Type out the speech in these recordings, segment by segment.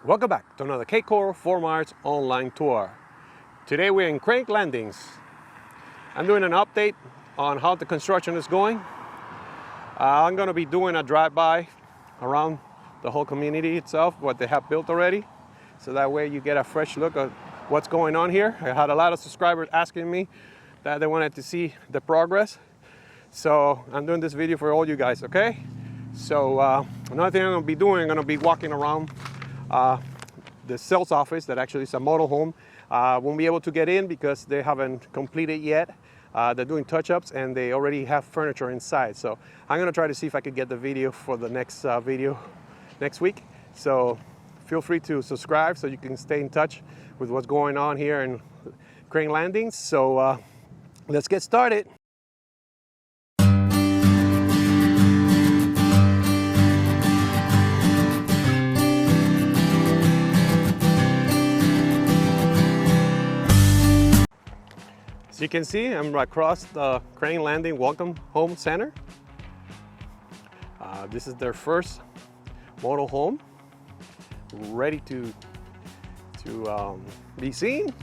Welcome back to another K-Core 4 Miles online tour. Today we're in Crane Landings. I'm doing an update on how the construction is going. I'm going to be doing a drive-by around the whole community itself, what they have built already. So that way you get a fresh look at what's going on here. I had a lot of subscribers asking me that they wanted to see the progress. So I'm doing this video for all you guys, okay? So another thing I'm going to be doing, I'm going to be walking around the sales office that actually is a model home. Won't be able to get in because they haven't completed yet. They're doing touch-ups and they already have furniture inside. So I'm going to try to see if I could get the video for the next video next week. So feel free to subscribe so you can stay in touch with what's going on here in Crane Landings. So let's get started. As you can see, I'm across the Crane Landing Welcome Home Center. This is their first model home, ready to be seen.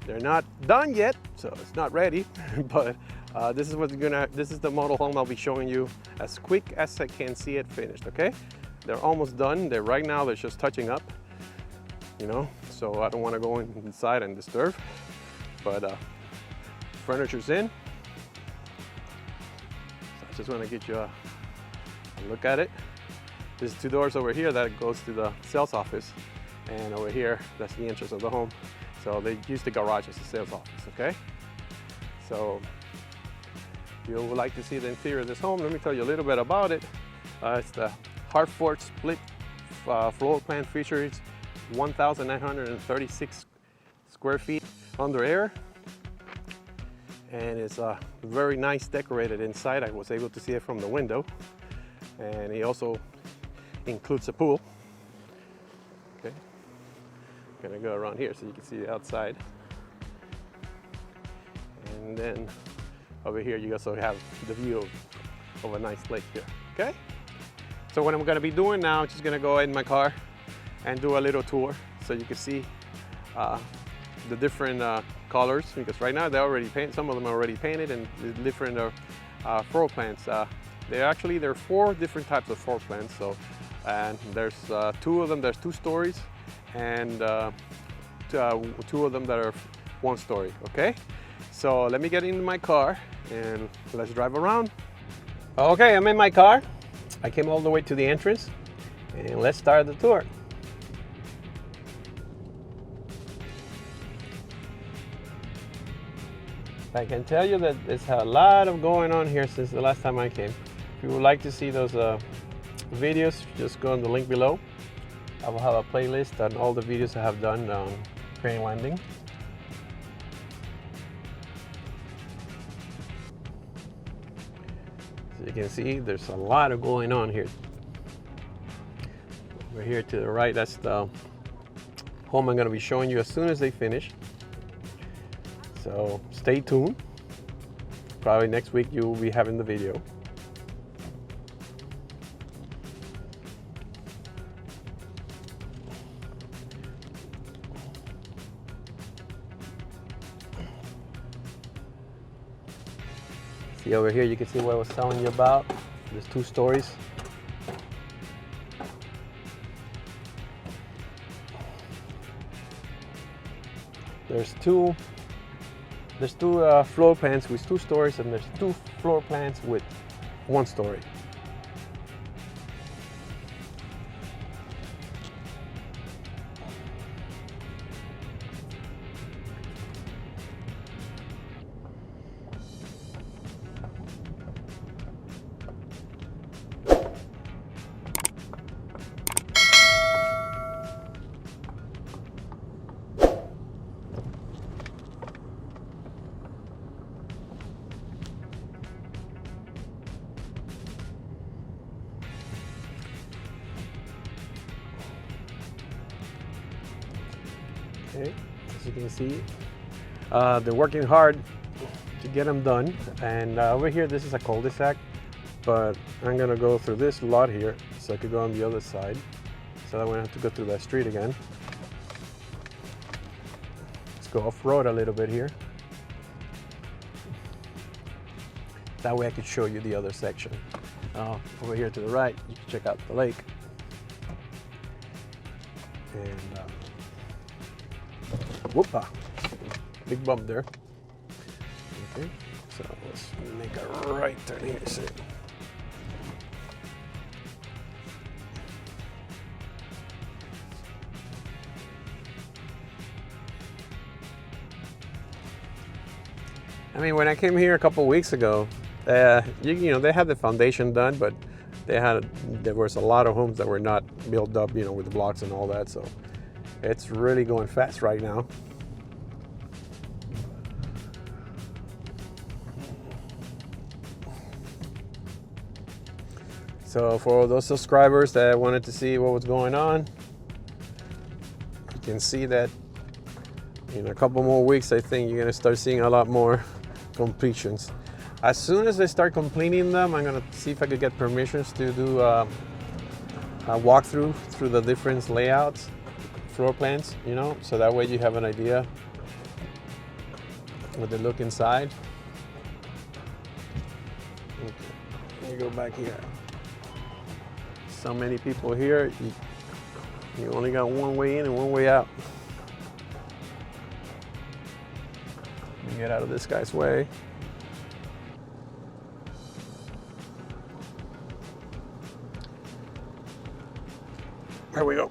They're not done yet, so it's not ready. But this is the model home I'll be showing you as quick as I can see it finished. Okay, they're almost done. Right now they're just touching up. So I don't want to go inside and disturb. But furniture's in. So I just want to get you a look at it. There's two doors over here that goes to the sales office, and over here that's the entrance of the home. So they use the garage as a sales office. Okay. So if you would like to see the interior of this home, let me tell you a little bit about it. It's the Hartford split floor plan, features 1,936 square feet under air, and it's very nice decorated inside. I was able to see it from the window, and it also includes a pool. Okay, I'm gonna go around here so you can see the outside, and then over here you also have the view of a nice lake here. Okay, so what I'm gonna be doing now, I'm just gonna go in my car and do a little tour so you can see the different colors, because right now they're already painted. Some of them are already painted, and the different floor plans. There are 4 different types of floor plans. So, and there's 2 of them. There's 2 stories, and 2 of them that are 1 story. Okay, so let me get into my car and let's drive around. Okay, I'm in my car. I came all the way to the entrance, and let's start the tour. I can tell you that there's a lot of going on here since the last time I came. If you would like to see those videos, just go on the link below. I will have a playlist on all the videos I have done on Crane Landing. So you can see there's a lot of going on here. Over here to the right, that's the home I'm going to be showing you as soon as they finish. So stay tuned. Probably next week you will be having the video. See over here, you can see what I was telling you about. There's 2 stories. There's two floor plans with 2 stories, and there's 2 floor plans with 1 story. Okay, as you can see, they're working hard to get them done. And over here, this is a cul-de-sac, but I'm gonna go through this lot here so I could go on the other side. so that we don't have to go through that street again. Let's go off-road a little bit here. That way I could show you the other section. Over here to the right, you can check out the lake. And whoopah, big bump there. Okay, so let's make a right turn here. See. I mean, when I came here a couple of weeks ago, you know, they had the foundation done, but there was a lot of homes that were not built up, you know, with the blocks and all that. So it's really going fast right now. So for those subscribers that wanted to see what was going on, you can see that in a couple more weeks, I think you're gonna start seeing a lot more completions. As soon as they start completing them, I'm gonna see if I could get permissions to do a walkthrough through the different layouts, floor plans, you know, so that way you have an idea what they look inside. Okay, let me go back here. So many people here, you only got one way in and one way out. Let me get out of this guy's way. There we go.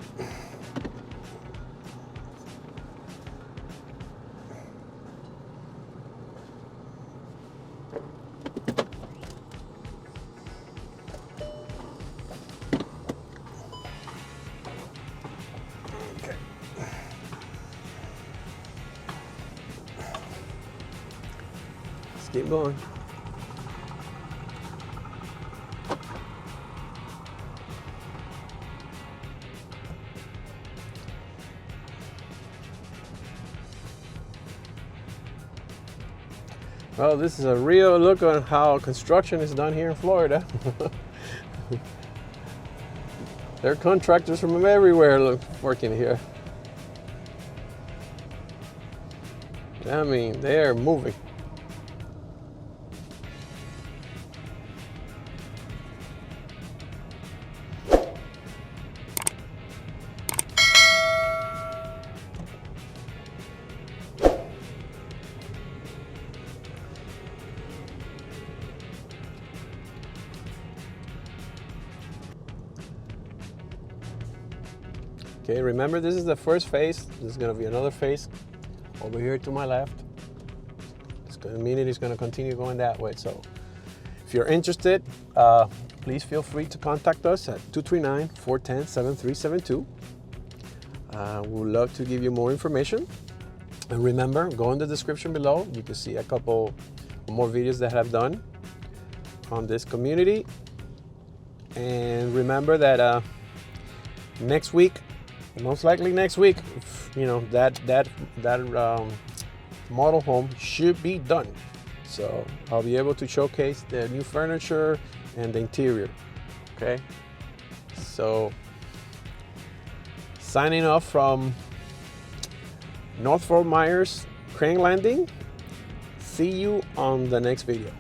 Okay. Let's keep going. Well, this is a real look on how construction is done here in Florida. There are contractors from everywhere working here. I mean, they are moving. Okay, remember this is the first phase. This is going to be another phase over here to my left. It's going to mean it's going to continue going that way. So if you're interested, please feel free to contact us at 239-410-7372. We'd love to give you more information. And remember, go in the description below. You can see a couple more videos that I've done on this community. And remember that next week, most likely next week, you know, that model home should be done. So I'll be able to showcase the new furniture and the interior. Okay, so signing off from North Fort Myers Crane Landing. See you on the next video.